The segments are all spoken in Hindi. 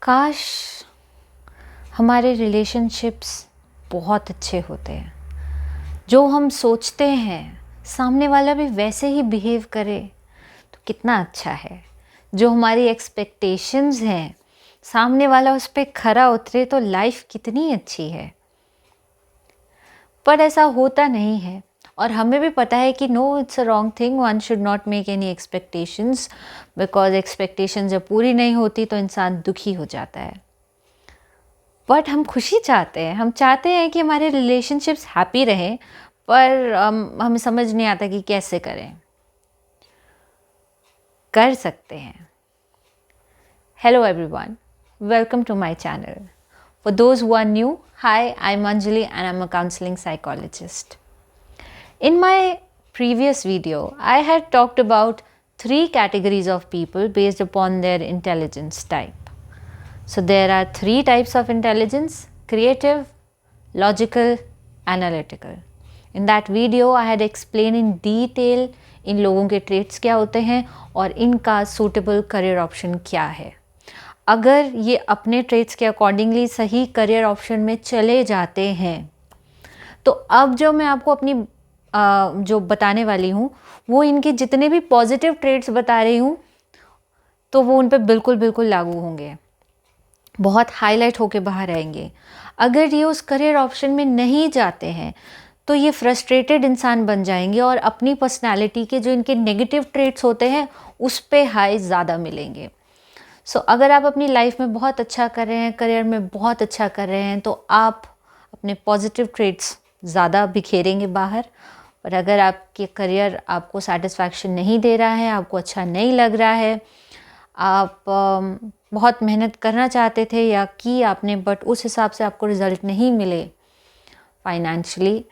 काश हमारे रिलेशनशिप्स बहुत अच्छे होते हैं, जो हम सोचते हैं सामने वाला भी वैसे ही बिहेव करे तो कितना अच्छा है। जो हमारी एक्सपेक्टेशंस हैं सामने वाला उस पर खरा उतरे तो लाइफ कितनी अच्छी है। पर ऐसा होता नहीं है और हमें भी पता है कि no, it's a wrong thing, one should not make any expectations, because expectations जब पूरी नहीं होती तो इंसान दुखी हो जाता है। बट हम खुशी चाहते हैं, हम चाहते हैं कि हमारे रिलेशनशिप्स हैप्पी रहें, पर हमें समझ नहीं आता कि कैसे करें। कर सकते हैं। Hello everyone, welcome to my channel. For those who are new, hi, I'm Anjali and I'm a counseling psychologist. In my previous video, I had talked about 3 categories of people based upon their intelligence type. So there are 3 types of intelligence: creative, logical, analytical. In that video, I had explained in detail इन लोगों के traits क्या होते हैं और इनका suitable career option क्या है। अगर ये अपने ट्रेड्स के अकॉर्डिंगली सही करियर ऑप्शन में चले जाते हैं तो अब जो मैं आपको अपनी जो बताने वाली हूँ वो इनके जितने भी पॉजिटिव ट्रेड्स बता रही हूँ तो वो उन पे बिल्कुल बिल्कुल लागू होंगे, बहुत हाईलाइट होके बाहर आएंगे। अगर ये उस करियर ऑप्शन में नहीं जाते हैं तो ये फ्रस्ट्रेटेड इंसान बन जाएंगे और अपनी पर्सनैलिटी के जो इनके नेगेटिव ट्रेड्स होते हैं उस पे हाई ज़्यादा मिलेंगे। अगर आप अपनी लाइफ में बहुत अच्छा कर रहे हैं, करियर में बहुत अच्छा कर रहे हैं, तो आप अपने पॉजिटिव ट्रेड्स ज़्यादा बिखेरेंगे बाहर। और अगर आपके करियर आपको सेटिस्फैक्शन नहीं दे रहा है, आपको अच्छा नहीं लग रहा है, आप बहुत मेहनत करना चाहते थे या की आपने बट उस हिसाब से आपको रिज़ल्ट नहीं मिले फाइनेंशियली,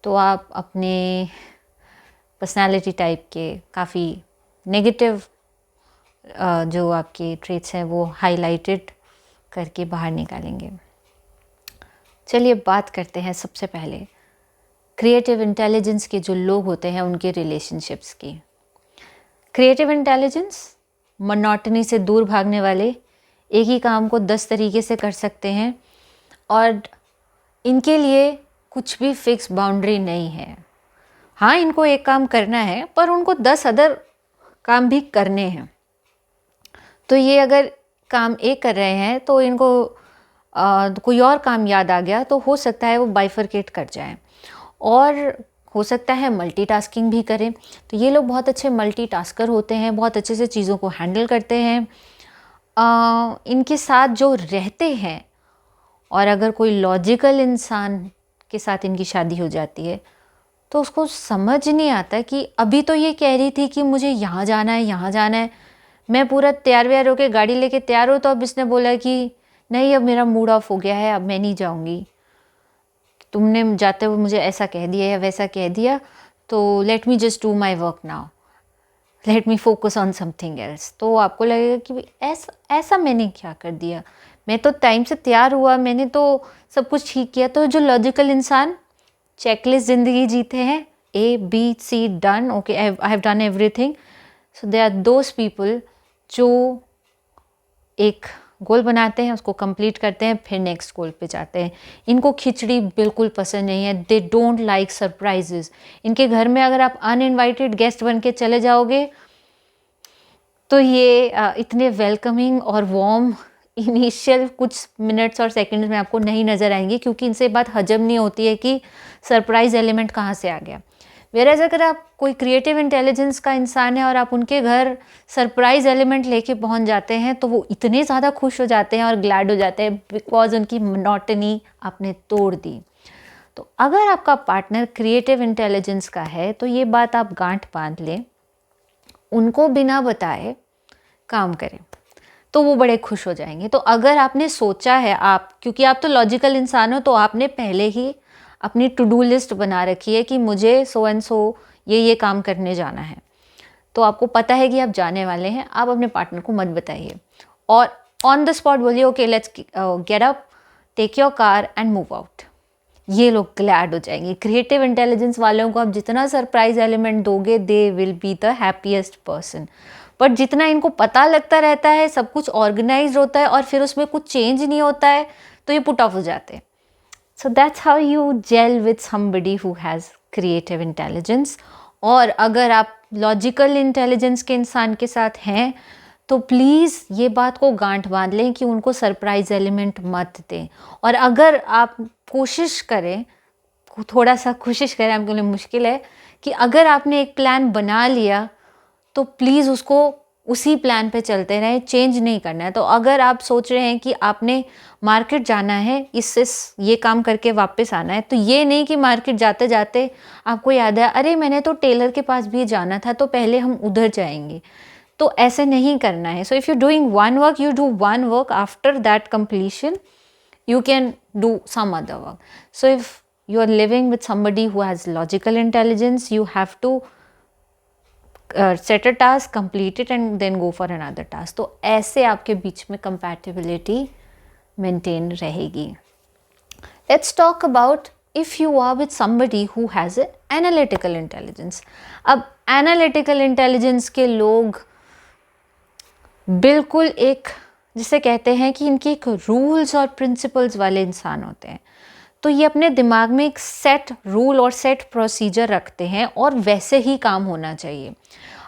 तो आप अपने पर्सनालिटी टाइप के काफ़ी नेगेटिव जो आपके ट्रेट्स हैं वो हाईलाइटेड करके बाहर निकालेंगे। चलिए बात करते हैं सबसे पहले क्रिएटिव इंटेलिजेंस के जो लोग होते हैं उनके रिलेशनशिप्स की। क्रिएटिव इंटेलिजेंस मोनोटनी से दूर भागने वाले, एक ही काम को 10 तरीके से कर सकते हैं और इनके लिए कुछ भी फिक्स बाउंड्री नहीं है। हाँ, इनको एक काम करना है पर उनको 10 अदर काम भी करने हैं। तो ये अगर काम एक कर रहे हैं तो इनको कोई और काम याद आ गया तो हो सकता है वो बाइफरकेट कर जाएं और हो सकता है मल्टीटास्किंग भी करें। तो ये लोग बहुत अच्छे मल्टीटास्कर होते हैं, बहुत अच्छे से चीज़ों को हैंडल करते हैं। इनके साथ जो रहते हैं और अगर कोई लॉजिकल इंसान के साथ इनकी शादी हो जाती है तो उसको समझ नहीं आता कि अभी तो ये कह रही थी कि मुझे यहाँ जाना है, यहाँ जाना है, मैं पूरा तैयार व्यार होकर गाड़ी लेके तैयार हूँ, तो अब इसने बोला कि नहीं, अब मेरा मूड ऑफ हो गया है, अब मैं नहीं जाऊँगी, तुमने जाते हुए मुझे ऐसा कह दिया या वैसा कह दिया, तो let me just do my work now, let me focus on something else. तो आपको लगेगा कि ऐसा मैंने क्या कर दिया, मैं तो टाइम से तैयार हुआ, मैंने तो सब कुछ ठीक किया। तो जो लॉजिकल इंसान चेकलिस्ट ज़िंदगी जीते हैं, ABC done, okay, I have done everything. So they are those people जो एक गोल बनाते हैं, उसको कंप्लीट करते हैं, फिर नेक्स्ट गोल पे जाते हैं। इनको खिचड़ी बिल्कुल पसंद नहीं है, दे डोंट लाइक सरप्राइजेस। इनके घर में अगर आप अनइनवाइटेड गेस्ट बन के चले जाओगे तो ये इतने वेलकमिंग और वार्म इनिशियल कुछ मिनट्स और सेकंड्स में आपको नहीं नज़र आएंगे, क्योंकि इनसे बात हजम नहीं होती है कि सरप्राइज एलिमेंट कहाँ से आ गया। वेराज अगर आप कोई क्रिएटिव इंटेलिजेंस का इंसान है और आप उनके घर सरप्राइज एलिमेंट लेके पहुंच जाते हैं तो वो इतने ज़्यादा खुश हो जाते हैं और ग्लैड हो जाते हैं, बिकॉज उनकी मोनोटनी आपने तोड़ दी। तो अगर आपका पार्टनर क्रिएटिव इंटेलिजेंस का है तो ये बात आप गांठ बांध लें, उनको बिना बताए काम करें तो वो बड़े खुश हो जाएंगे। तो अगर आपने सोचा है, आप क्योंकि आप तो लॉजिकल इंसान हो, तो आपने पहले ही अपनी टू डू लिस्ट बना रखी है कि मुझे सो एंड सो ये काम करने जाना है, तो आपको पता है कि आप जाने वाले हैं, आप अपने पार्टनर को मत बताइए और ऑन द स्पॉट बोलिए okay let's get up, take your car and move out. ये लोग ग्लैड हो जाएंगे। क्रिएटिव इंटेलिजेंस वालों को आप जितना सरप्राइज एलिमेंट दोगे, they will be the happiest person. But जितना इनको पता लगता रहता है, सब कुछ ऑर्गेनाइज होता है और फिर उसमें कुछ चेंज नहीं होता है, तो ये पुट ऑफ हो जाते हैं. So that's how you gel with somebody who has creative intelligence. और अगर आप लॉजिकल इंटेलिजेंस के इंसान के साथ हैं तो प्लीज़ ये बात को गांठ बांध लें कि उनको सरप्राइज एलिमेंट मत दें. और अगर आप कोशिश करें, थोड़ा सा कोशिश करें, आपके लिए मुश्किल है, कि अगर आपने एक प्लान बना लिया तो प्लीज़ उसको उसी प्लान पे चलते रहें, चेंज नहीं करना है. तो अगर आप सोच रहे हैं कि आपने मार्केट जाना है, इससे ये काम करके वापस आना है, तो ये नहीं कि मार्केट जाते जाते आपको याद है अरे मैंने तो टेलर के पास भी जाना था, तो पहले हम उधर जाएंगे. तो ऐसे नहीं करना है. So if you doing one work, you do one work, after that completion you can do some other work. So if you are living with somebody who has logical intelligence, you have to set a task, complete it and then go for another task. तो ऐसे आपके बीच में compatibility maintain रहेगी. Let's talk about if you are with somebody who has an analytical intelligence. अब analytical intelligence के लोग बिल्कुल एक, जिसे कहते हैं कि इनके एक रूल्स और प्रिंसिपल्स वाले इंसान होते हैं. तो ये अपने दिमाग में एक सेट रूल और सेट प्रोसीजर रखते हैं और वैसे ही काम होना चाहिए.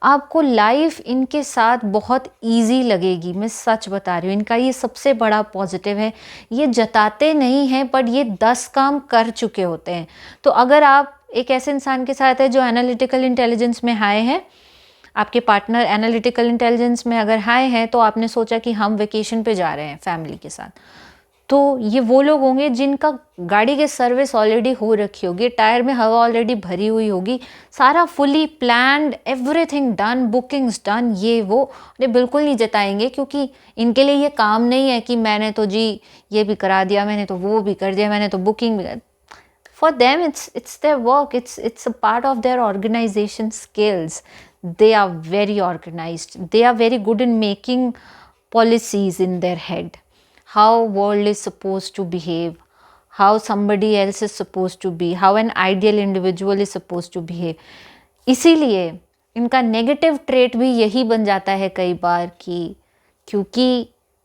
आपको लाइफ इनके साथ बहुत इजी लगेगी, मैं सच बता रही हूँ. इनका ये सबसे बड़ा पॉजिटिव है, ये जताते नहीं हैं पर ये 10 काम कर चुके होते हैं. तो अगर आप एक ऐसे इंसान के साथ है जो एनालिटिकल इंटेलिजेंस में हाई है, आपके पार्टनर एनालिटिकल इंटेलिजेंस में अगर हाई हैं, तो आपने सोचा कि हम वेकेशन पे जा रहे हैं फैमिली के साथ, तो ये वो लोग होंगे जिनका गाड़ी की सर्विस ऑलरेडी हो रखी होगी, टायर में हवा ऑलरेडी भरी हुई होगी, सारा fully planned, everything done, bookings done, ये वो. ये बिल्कुल नहीं जताएंगे क्योंकि इनके लिए ये काम नहीं है कि मैंने तो जी ये भी करा दिया, मैंने तो वो भी कर दिया, मैंने तो बुकिंग भी कर. For them it's their work, it's a part of their organization skills. They are very organized, they are very good in making policies in their head, how world is supposed to behave, how somebody else is supposed to be, how an ideal individual is supposed to behave. इसीलिए इनका नेगेटिव ट्रेट भी यही बन जाता है कई बार कि क्योंकि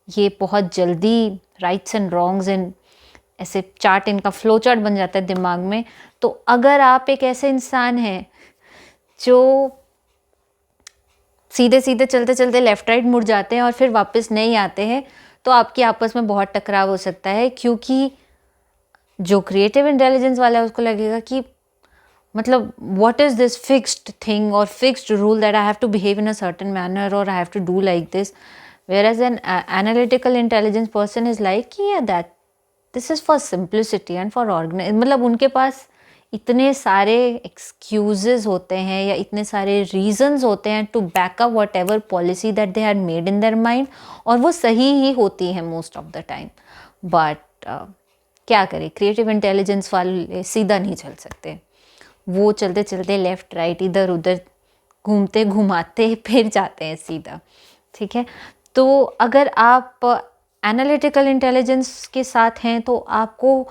ये बहुत जल्दी राइट्स एंड रॉन्ग्स एंड ऐसे चार्ट, इनका फ्लो चार्ट बन जाता है दिमाग में. तो अगर आप एक ऐसे इंसान हैं जो सीधे सीधे चलते चलते लेफ्ट राइट मुड़ जाते हैं और फिर वापस नहीं आते हैं, तो आपकी आपस में बहुत टकराव हो सकता है. क्योंकि जो क्रिएटिव इंटेलिजेंस वाला है उसको लगेगा कि मतलब what is this fixed thing और fixed rule that I have to behave in a certain manner और I have to do like this. whereas an analytical intelligence person is like yeah that this is for simplicity and for organize. मतलब उनके पास इतने सारे एक्सक्यूजेस होते हैं या इतने सारे रीजंस होते हैं to backup whatever policy that they had made in their mind, और वो सही ही होती हैं most of the time. But क्या करें, क्रिएटिव इंटेलिजेंस वाले सीधा नहीं चल सकते, वो चलते चलते लेफ्ट राइट इधर उधर घूमते घुमाते फिर जाते हैं सीधा. ठीक है, तो अगर आप एनालिटिकल इंटेलिजेंस के साथ हैं तो आपको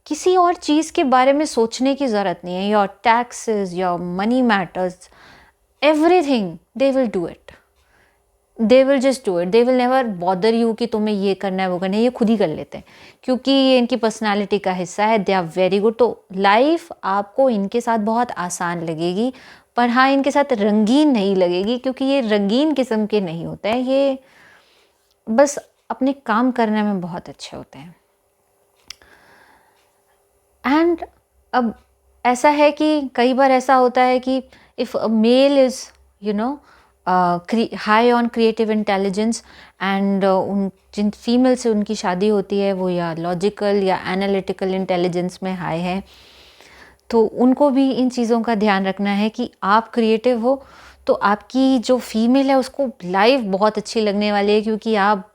किसी और चीज़ के बारे में सोचने की ज़रूरत नहीं है. Your taxes, your money matters, everything they will do it, they will just do it. They will never bother you कि तुम्हें ये करना है वो करना है, ये खुद ही कर लेते हैं क्योंकि ये इनकी पर्सनालिटी का हिस्सा है. They are very good. तो लाइफ आपको इनके साथ बहुत आसान लगेगी, पर हाँ इनके साथ रंगीन नहीं लगेगी क्योंकि ये रंगीन किस्म के नहीं होते हैं. ये बस अपने काम करने में बहुत अच्छे होते हैं. एंड अब ऐसा है कि कई बार ऐसा होता है कि if a mail is you know high on creative intelligence and उन जिन फीमेल से उनकी शादी होती है वो या लॉजिकल या एनालिटिकल इंटेलिजेंस में हाई है, तो उनको भी इन चीज़ों का ध्यान रखना है कि आप क्रिएटिव हो तो आपकी जो फीमेल है उसको लाइफ बहुत अच्छी लगने वाली है क्योंकि आप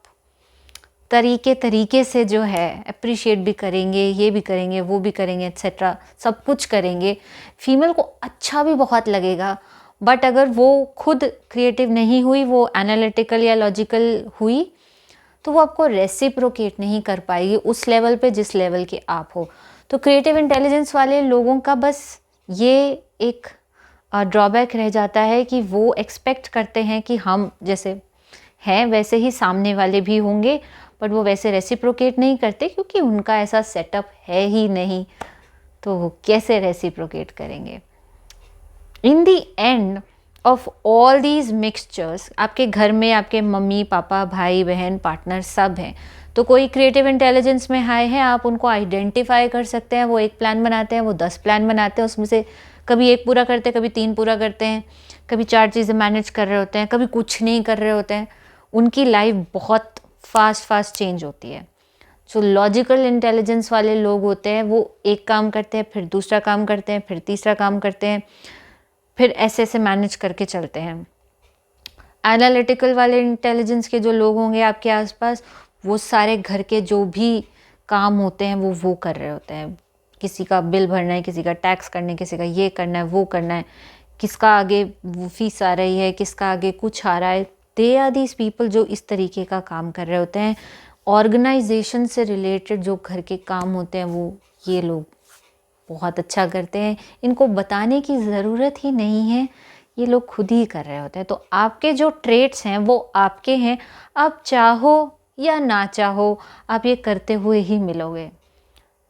तरीके से जो है अप्रिशिएट भी करेंगे, ये भी करेंगे, वो भी करेंगे, एट्सेट्रा, सब कुछ करेंगे. फीमेल को अच्छा भी बहुत लगेगा. बट अगर वो खुद क्रिएटिव नहीं हुई, वो एनालिटिकल या लॉजिकल हुई, तो वो आपको रेसिप्रोकेट नहीं कर पाएगी उस लेवल पे जिस लेवल के आप हो. तो क्रिएटिव इंटेलिजेंस वाले लोगों का बस ये एक ड्रॉबैक रह जाता है कि वो एक्सपेक्ट करते हैं कि हम जैसे हैं वैसे ही सामने वाले भी होंगे, बट वो वैसे रेसिप्रोकेट नहीं करते क्योंकि उनका ऐसा सेटअप है ही नहीं, तो वो कैसे रेसिप्रोकेट करेंगे। In the end of all these mixtures, आपके घर में आपके मम्मी पापा भाई बहन पार्टनर सब हैं, तो कोई क्रिएटिव इंटेलिजेंस में हाई है, आप उनको आइडेंटिफाई कर सकते हैं। वो एक प्लान बनाते हैं, वो 10 प्लान बनाते हैं, उसमें से कभी एक पूरा करते हैं, कभी 3 पूरा करते हैं, कभी 4 चीज़ें मैनेज कर रहे होते हैं, कभी कुछ नहीं कर रहे होते हैं। उनकी लाइफ बहुत फास्ट चेंज होती है। जो लॉजिकल इंटेलिजेंस वाले लोग होते हैं वो एक काम करते हैं, फिर दूसरा काम करते हैं, फिर तीसरा काम करते हैं, फिर ऐसे ऐसे मैनेज करके चलते हैं। एनालिटिकल वाले इंटेलिजेंस के जो लोग होंगे आपके आसपास, वो सारे घर के जो भी काम होते हैं वो कर रहे होते हैं। किसी का बिल भरना है, किसी का टैक्स करना है, किसी का ये करना है, वो करना है, किसका आगे फीस आ रही है, किसका आगे कुछ आ रहा है। दे आर दीज पीपल जो इस तरीके का काम कर रहे होते हैं। ऑर्गेनाइजेशन से रिलेटेड जो घर के काम होते हैं वो ये लोग बहुत अच्छा करते हैं। इनको बताने की ज़रूरत ही नहीं है, ये लोग खुद ही कर रहे होते हैं। तो आपके जो ट्रेट्स हैं वो आपके हैं, आप चाहो या ना चाहो आप ये करते हुए ही मिलोगे।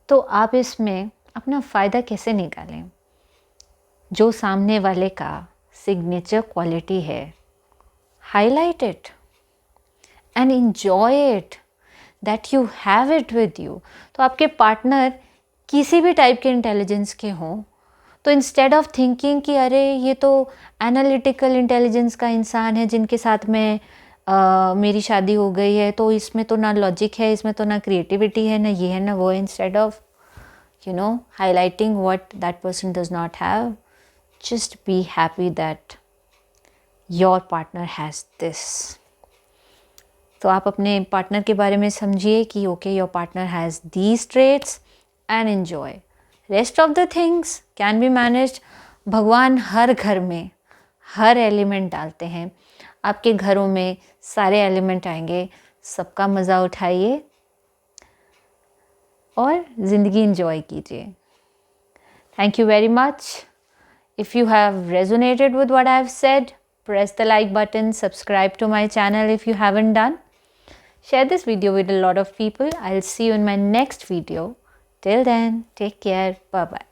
तो आप इसमें अपना फ़ायदा कैसे निकालें? जो सामने वाले का सिग्नेचर क्वालिटी है, highlight it and enjoy it, that you have it with you. तो आपके पार्टनर किसी भी टाइप के इंटेलिजेंस के हों, तो इंस्टेड ऑफ थिंकिंग कि अरे ये तो एनालिटिकल इंटेलिजेंस का इंसान है जिनके साथ में मेरी शादी हो गई है, तो इसमें तो ना लॉजिक है, इसमें तो ना क्रिएटिविटी है, ना ये है ना वो है, instead of highlighting what that person does not have, just be happy that your partner has this. तो आप अपने पार्टनर के बारे में समझिए कि okay your partner has these traits and enjoy. Rest of the things can be managed. भगवान हर घर में हर एलिमेंट डालते हैं, आपके घरों में सारे एलिमेंट आएंगे, सबका मज़ा उठाइए और ज़िंदगी एंजॉय कीजिए। Thank you very much. If you have resonated with what I have said, press the like button, subscribe to my channel if you haven't done. Share this video with a lot of people. I'll see you in my next video. Till then, take care. Bye-bye.